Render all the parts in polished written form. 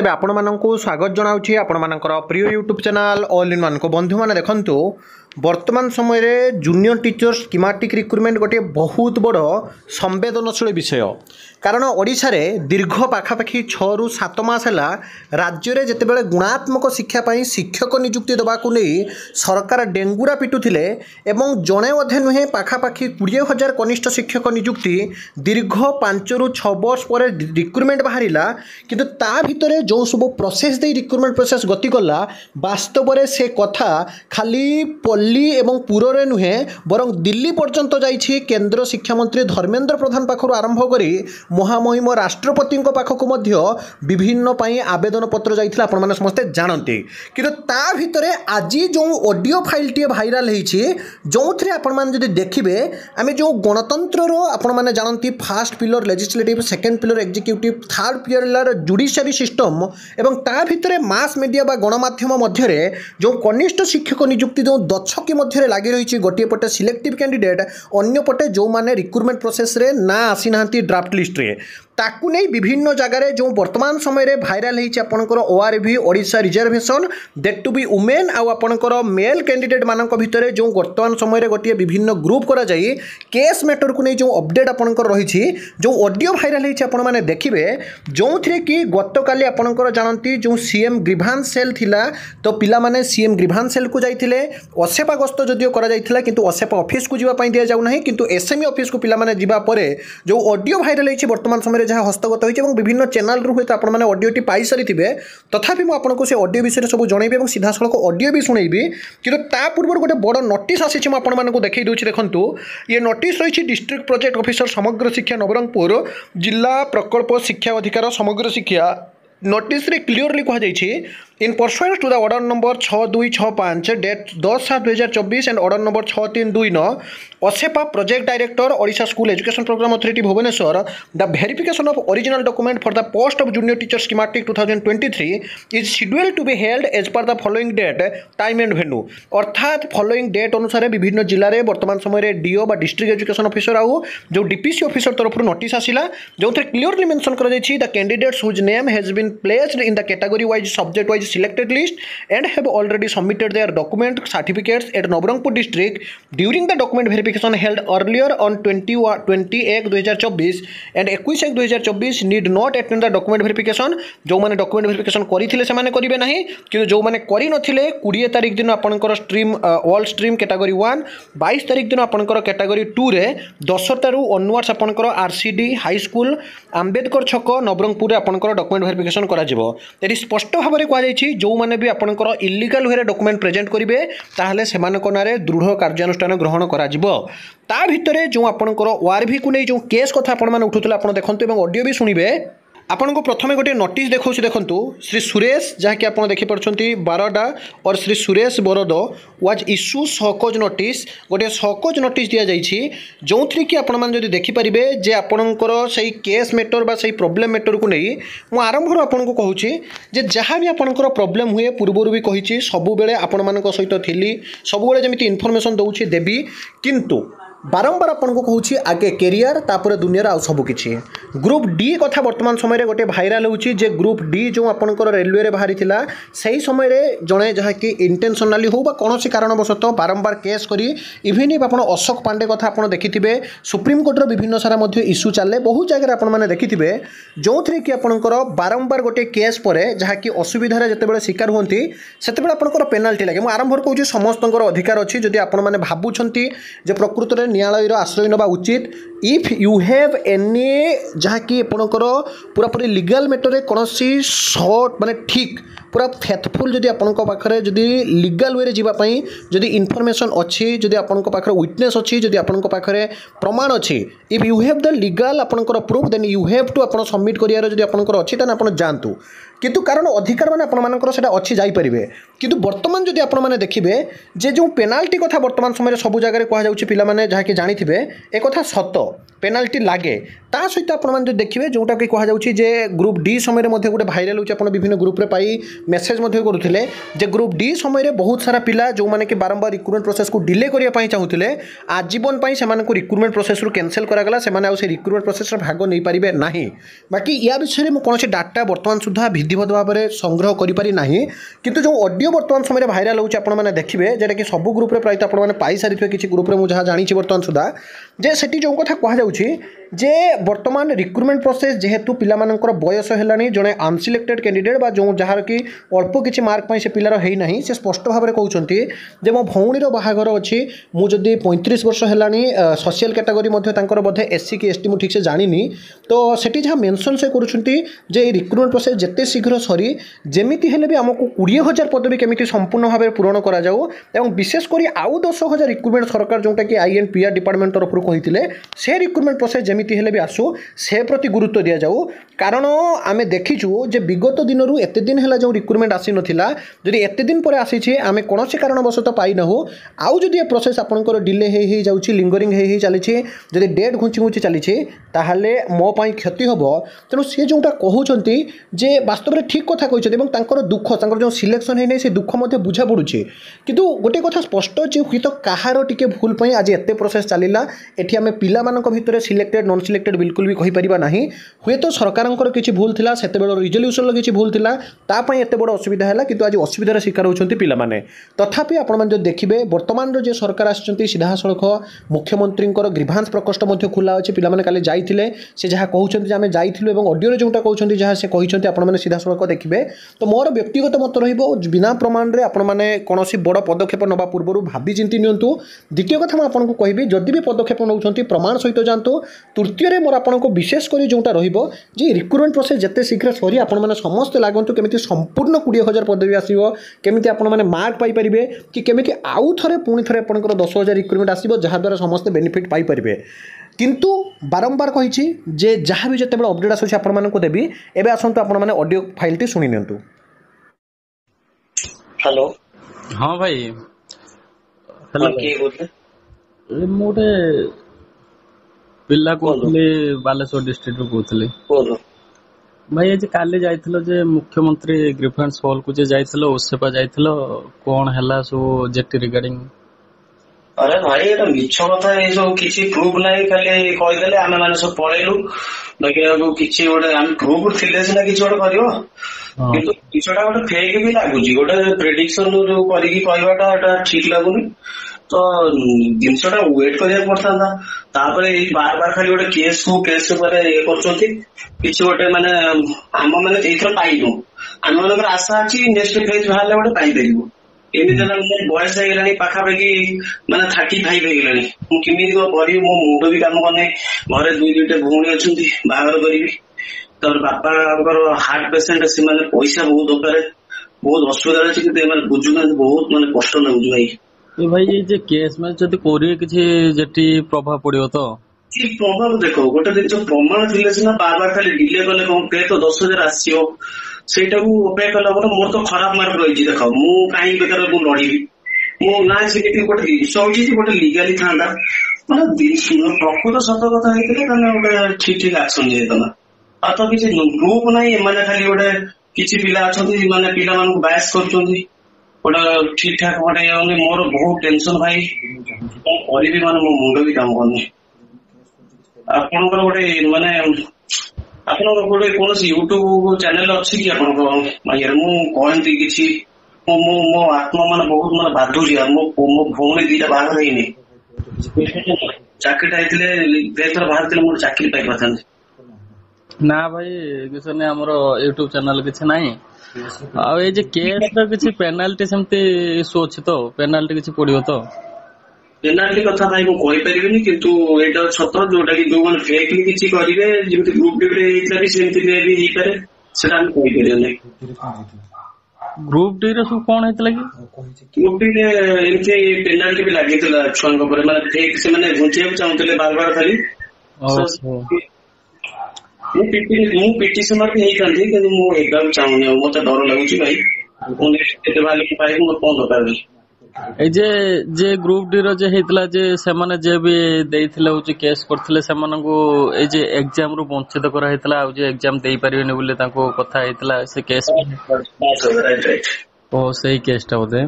तेबे आपण माननकु स्वागत जनाउछि आपण मानकर प्रिय YouTube channel all in one को बंधु माने देखंतु वर्तमान समय रे जूनियर टीचर स्कीमेटिक रिक्रुटमेंट गोटे बहुत बड़ संवेदनशील विषय कारण ओडिशा रे दीर्घ पाखापाखि 6 रु 7 मास है राज्य रे जेतेबेले गुणात्मक शिक्षा पाई शिक्षक नियुक्ति देबाकू नहीं सरकार डेंगुरा पिटुथिले एवं जणे अधे नुहे पाखापाखि 20,000 कनिष्ठ शिक्षक नियुक्ति दीर्घ 5 रु 6 वर्ष पर रिक्रुटमेंट बाहरिला किंतु ता भितरे जो सब प्रोसेस दे रिक्रुटमेंट प्रोसेस गति कला वास्तव रे से कथा खाली पल्ली एवं पुर नुहे बरं दिल्ली पर्यंत जाइछि केंद्र शिक्षा मंत्री धर्मेंद्र प्रधान पाखरु आरंभ करी महामहिम राष्ट्रपति पाखक मध्य विभिन्न पाई आवेदन पत्र जाइथिला आपण माने समस्ते जानते किंतु ता भितरे आज जो ऑडियो फाइल टी भाइराल होईछि जोथरे आपण माने जदि देखिबे आमे जो गणतंत्र रो आपण माने जानती first pillar legislative second pillar executive third pillar judiciary system एवं ता भितरे मास मीडिया बा गणमाध्यम मध्य रे जो कनिष्ठ शिक्षक नियुक्ति जो दछकी मध्य लगी रही गोटे पटे सिलेक्टिव कैंडिडेट अन्य पटे जो माने रिक्रुटमेंट प्रोसेस रे ना आसी नांती ड्राफ्ट लिस्ट रे ताकू नहीं विभिन्न जगार जो वर्तमान समय रे भाइराल होईछि आपनकर ओआरवी Odisha reservation that to be women आउ आपनकर मेल कैंडिडेट मानक भितरे जो वर्तमान समय रे गोटे विभिन्न ग्रुप करा जाई केस मैटर को नहीं जो अपडेट आपनकर रहिछि जो ऑडियो भाइराल होईछि आपण माने देखिबे जोथरे कि गतकाली आपनकर जानती जो सीएम ग्रीभांस सेल थिला तो पिला माने सीएम ग्रीभांस सेल को जाइथिले असेपा गस्त जदियो करा जाइथिला किंतु असेपा ऑफिस को जीवा पई दिया जाउ नाही किंतु एसएमई ऑफिस को पिला माने जीवा परे जो ऑडियो भाइराल होईछि वर्तमान समय जहाँ हस्तगत होती है विभिन्न चैनल रु तो आपने ऑडियोटी पाई सारी तथापि मुझे आपको से ऑडियो विषय सब जनइबी और सीधा सड़क ऑडियो भी शुणेबी कि पूर्व गोटे बड़ नोटिस आसी आपको देखई दूसरी देखूँ ये नोटिस रही डिस्ट्रिक्ट प्रोजेक्ट ऑफिसर समग्र शिक्षा नवरंगपुर जिला प्रकल्प शिक्षा अधिकार समग्र शिक्षा नोटिस रे क्लियरली कहुई in pursuance to the order number 6265 date 10/7/2024 and order number 6329 असेपा project director Odisha school education programme authority Bhubaneswar the verification of original document for the post of junior teacher schematic 2023 is scheduled to be held as per the following date time and venue अर्थात following date अनुसार विभिन्न जिले में वर्तमान समय do बा district education officer आउ जो डीपीसी ऑफिसर तरफ नोटिस आसिला जो क्लियरली मेंशन कर the candidates whose name has been placed in the category wise subject wise selected list and have already submitted their document certificates at Nabarangpur district during the document verification held earlier on 20/20/2024 and 21/2024 need not attend the document verification जो माने document verification करिथिले से माने करिवे नाही कि जो माने करि नथिले 20 तारिख दिन आपनकर स्ट्रीम ऑल स्ट्रीम कैटेगरी 1 22 तारिख दिन आपनकर कैटेगरी 2 रे 10 तारु ऑनवर्ड्स आपनकर आरसीडी हाई स्कूल अंबेडकर छक नवरंगपुर आपनकर डॉक्यूमेंट वेरिफिकेशन करा जिवो तेरी स्पष्ट भाव रे कहै छी जो माने भी आपनकर इल्लीगल वे डॉक्यूमेंट प्रेजेंट करेंगे ताहले सेमानक नारे दृढ़ कार्यानुष्ठान ग्रहण करा जिवो ता भितरे जो आपनकर ओआरवी को नहीं जो केस कथा आपण माने उठुतले आपण देखंतु एवं ऑडियो भी सुनिबे आपन को प्रथमे गोटे नोटिस देखौ देखंतु श्री सुरेश जहाँ कि आप देखिपी बारडा और श्री सुरेश बरद वाज इश्यू सकज नोटिस गोटे सकज नोटिस दि जाइए जो थी कि आपण मैंने देखिपारे जे आपणकर से केस मैटर बा से प्रोब्लेम मैटर को नहीं मुझे आरंभ आपन को कहूँ जे जहाँ भी आपणकर प्रोब्लेम हुए पूर्वर भी कही सबु बेले आपण मान सहित थी सबुबले जमी इनफर्मेशन दूसरी देवी किंतु बारंबार आपन को कहूँ आगे कैरियर तापर दुनिया आउ सबकि ग्रुप डी कथा वर्तमान समय गोटे भाइराल होची जे ग्रुप डी जो आपनकर रेलवे रे बाहरी थिला सही समय रे जणे जहाँ कि इंटेंशनली हो बा कौन कारणवशत बारंबार केस करी इवन इफ आपन अशोक पांडे कथा आपन देखिथिबे सुप्रीम कोर्टर विभिन्न सारा मध्य इश्यू चले बहुत जगह आपन माने देखिथिबे जो थी कि आपनकर बारंबार गोटे केस पर जहाँ कि असुविधार जितेबाला शिकार होती सेतेबेला आपनकर पेनाल्टी लगे मुझे आरंभ कहूँ समस्तଙ୍କର अधिकार अच्छी जदि आपण मैंने भावुंट जे प्रकृत में न्यायालय आश्रय नवा उचित इफ यू हैव एनी जहाँ कि आपणकर पूरापूरी लीगल मैटर कौन सर्ट माने ठीक पूरा फेथफुल जदि आपण पाखे जदि लीगल वे जावाई जदि इनफर्मेशन अच्छी जदि आपण पाखे विटनेस अच्छी जदि आपण पाखे प्रमाण अच्छी if you have the legal आपणकर proof then you have to आप सबमिट करियार जदि आपणकर अच्छी ताने आपण जातु किंतु कारण अधिकार माने आपणकर सेटा अच्छी जाइपारे किंतु वर्तमान जदि आपण माने देखिबे जे जो पेनाल्टी कथा वर्तमान समय सब जगह कहुच्छे पिला माने जहाँ कि जानिथिबे एक कथा सत पेनाल्टी लागे ता सहित आपण माने देखिबे जोटा कि कहुच्छे जे ग्रुप डी समय गोटे भाइराल होची आपण विभिन्न ग्रुप रे पाई मेसेज करुले जे ग्रुप डी समय बहुत सारा पिला जो मैंने कि बारंबार रिक्रुटमेंट प्रोसेस को डिले करने चाहूले आजीवन से रिक्रुटमेंट प्रोसेस रू कैंसल करागला से रिक्रुटमेंट प्रोसेस भाग नहीं पारे ना बाकी या विषय में कौन डाटा बर्तमान सुधा विधिवत भाव में संग्रह करें किंतु जो ऑडियो बर्तमान समय भाइराल होची आपण माने देखिबे जेटा कि सब ग्रुप रे प्राय आपण माने पाई सारिथिबे किछि ग्रुप रे मु जहा जानि छि बर्तमान सुधा जे सेठी जो कथा कहा जाउछि जे वर्तमान रिक्रुटमेंट प्रोसेस जेहेतु पिला मानकर बयस हेलानी जने अनसिलेक्टेड कैंडिडेट बा जो जहार कि अल्प किछि मार्क पई से पिलार हेई नाही से स्पष्ट भाव में कहउछंती जे मो भौणीर बाहागर अछि मु जदी 35 वर्ष हेलानी सोशल कैटेगरी मध्ये तांकर मध्ये एससी की एसटी मु ठीक से जानिनी तो सेठी जहा मेंशन से करूछंती जे रिक्रुटमेंट प्रोसेस जते शीघ्र सरी जेमिति हेले भी हमकु 20,000 पदवी केमिति संपूर्ण भाव में पूरण करा जाऊ एवं विशेष करी आउ 10,000 रिक्रुटमेंट सरकार जोटा कि आईएनपीआर डिपार्टमेंट तरफ कहिथिले से रिक्रुटमेंट प्रोसेस जेमिति हेले भी आसु से प्रति गुरुत्व दिया जाऊ कारण आमे देखिछु जे विगत दिन रु एते दिन हेला जो रिक्रुटमेंट आसी नथिला जदि एते दिन परे आसी छि आमे कोनोसी कारणवशत पाई नहु आउ जदि ए प्रोसेस आपनकर डिले हे जाउछि लिंगरिंग हे चली छि जदि डेट घुंची घुंची चली छि ताहाले मो पई क्षति होबो तेनु से जोटा कहउचंती जे वास्तव में ठीक कथा कहउछथि एवं तांकर दुख तांकर जो सिलेक्शन हे नै से दुख मध्ये बुझा पडुछि किंतु गोटे कथा स्पष्ट अछि कि तो काहारो टिके भूल पई आज एते प्रोसेस चलिला एठी आमे पिला मानक भितरे सिलेक्टेड नॉन सिलेक्टेड बिल्कुल भी कहि परिबा नाही हुए तो सरकारंकर किछि भूल थिला सेते बेलो रिजोल्यूशन लो किछि भूल थिला ता पई एते बड़ असुविधा हैला किंतु आज असुविधार शिकार होउछंती पिला माने तथापि आपण मान जो देखिबे वर्तमान रो जे सरकार आछंती सीधा सड़क मुख्यमंत्रींकर ग्रीभांस प्रकोष्ठ मध्ये खुला अछि पिला माने काले जाइथिले से जहा कहउछंती जे आमे जाइथिलु एवं ऑडियो रे जोटा कहउछंती जहा से कहिछंती आपण माने सीधा सड़क देखिबे तो मोर व्यक्तिगत मत रहिबो बिना प्रमाण रे आपण माने कोनोसी बड़ पदक्षेप नबा पूर्वरु भाबी चिंती नियंतु द्वितीय कथा म आपन को कहबी जदि भी पदक्षेप नउछंती प्रमाण सहित जानतु तृतीय रे मोर आपन को विशेष करी जोटा रहिबो जे रिक्रुटमेंट प्रोसेस जते शीघ्र सरी आपण माने समस्त लागंतु केमिति संपूर्ण 20,000 पदवी आसीबो केमिति आपण माने मार्क पाई परिबे कि केमिति आउ थरे पुणी थरे आपनकर 10,000 रिक्रुटमेंट आसीबो जहा द्वारा समस्त बेनिफिट पाई परिबे किंतु बारंबार कहिछि जे जहा भी जते बड़ अपडेट आसुछि आपण माने को देबी एबे आसंतु आपण माने ऑडियो फाइल टी सुनि नियंतु। हेलो हाँ भाई हेलो किए बोलते मोटे पिला कहले बालेश्वर डिस्ट्रिक्ट रो कहले बोलो भाई आज काले जाइथिलो जे मुख्यमंत्री ग्रीफेंस हॉल को जे जाइथिलो ओसेपा जाइथिलो कोन हला सो जेटी रिगार्डिंग अरे भाई एटा मिछ कथा ए जो किछि प्रूफ नाही खाली कहि देले आमे माने सब पळेलु बाकी अब किछि ओडे हम प्रूफ थिले सिना किछि ओडे करियो किंतु किछटा ओडे फेक भी लागुची ओडे प्रेडिक्शन जो करी की कहबाटा एटा ठीक लागुनी तो जिनसटा वेट करिया पड़ता तापरे बार बार खाली गोटे केस ऊपर ये करछंती किछि गोटे माने हम माने एथर पाइनु हम मानकर आशा अछि नेक्स्ट फेज भाले गोटे पाइ देलिबो एमि जना मोर बयस हे गेलानी पाखा पाखी माने 35 हे गेलानी मु किमिति को करी मो मुंड भी काम करने घरे दुई दुईटा भौणी अछंती बाहर करिवि तर बापाकर हार्ट पेशेंट से माने पैसा बहुत दरकार बहुत असुविधा अछि कि माने बुझुना बहुत माने कष्ट लागु भाई ए भाई ये जे केस में जदी कोरी किछि जेटी प्रभाव पड़ियो तो कि प्रभाव देखो गोटे दिन जो प्रमाण थिले सिना बार बार खाली डिले कले कोन पे तो 10,000 आसीओ सेटा को उपे कला पर मोर तो खराब मार्क रही देखो मु काई बेकार मु लड़ीबी मु ना सिटी गोटे सोची गोटे लीगली थांदा माने दिन प्रकृत सत कथा हेतिले तने गोटे ठीक ठीक एक्शन जेतना आ तो किछि ग्रुप नाही माने खाली गोटे किछि पिला अछंती माने पिला मान को बायस करछंती गोटे ठीक ठाक गोटे मोर बहुत टेंशन भाई करी माने मो मुंड भी काम करनी आपनकर गोटे माने आपनकर गोटे कोनोसी यूट्यूब चैनल अछि कि आपनकर मायर मु कहंती किछि मो आत्मा माने बहुत माने बाधुरी मो भौणी दीटा बाहर हेइनी चाकरी आइतिले बेतर बाहर तिले मो चाकरी पाइ पाथन ना भाई किछ ने हमरो यूट्यूब चैनल किछ नाही आ ए जे केस रो किछ पेनाल्टी सेमते इशू अछि तो पेनाल्टी किछ पडियो तो पेनाल्टी कथा भाई मु कहि परिबिनी किंतु एटा छत्र जोटा कि जो मन फेक किछि करिवे जेमति ग्रुप डिबे हेइतला भी सेमति भी हेइ पारे सेटा हम कहि परिबे ग्रुप डी रे सब कोन हेतला कि ग्रुप डी रे एमति पेनाल्टी भी लागितला छंग पर माने फेक से माने घुंचे चाहतले बार बार खाली मु पिटिशनर भी हेइ कांदी कि मु एकदम चाहूनी मते डर लागुची भाई ओने एते भाले पाइ मु कोन दरकार ଏଇ ଯେ ଗ୍ରୁପ ଡି ର ଯେ ହେଇଥିଲା ଯେ ସେମାନେ ଯେ ବି ଦେଇଥିଲେ ହଉଛି କେସ୍ କରିଥିଲେ ସେମାନଙ୍କୁ ଏଇ ଯେ ଏକ୍ଜାମ ରୁ ବଞ୍ଚିତ କରାହେଇଥିଲା ଆଉ ଯେ ଏକ୍ଜାମ ଦେଇପାରିବେନି ବୋଲି ତାଙ୍କୁ କଥା ହେଇଥିଲା ସେ କେସ୍। ଓ ସେଇ କେସ୍ ଟା ବୋଧେ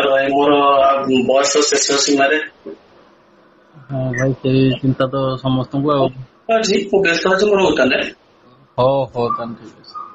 ଭାଇ ମୋର ବୟସ ଶେଷ ସୀମାରେ। ହଁ ଭାଇ ସେଇ ଚିନ୍ତା ତ ସମସ୍ତଙ୍କୁ ଆଉ। ଅଛି ମୁଁ ବ୍ୟସ୍ତ ଅଛି ମୋର ତାହେଲେ। ହଉ ତାହେଲେ ଠିକ ଅଛି।